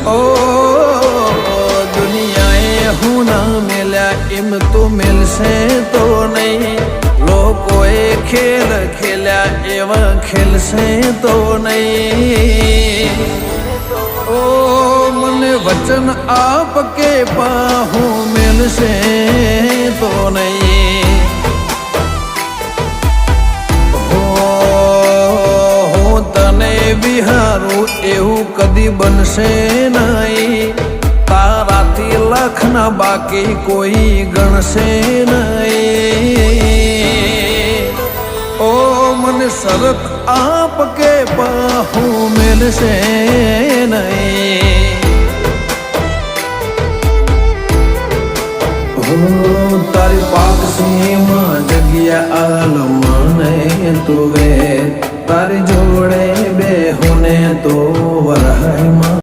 ओ दुनियाए हूँ ना मिला इम तो मिलसे तो नहीं लोकोए खेल खेला एवं खेलसे तो नहीं ओ मने वचन आपके पाहू मिलसे तो नहीं વિહારું એવું કદી બનશે નહીં તારાથી લાખના બાકી કોઈ ગણશે નહીં ઓ મને શરત આપ કે પાહું મેલશે નહીં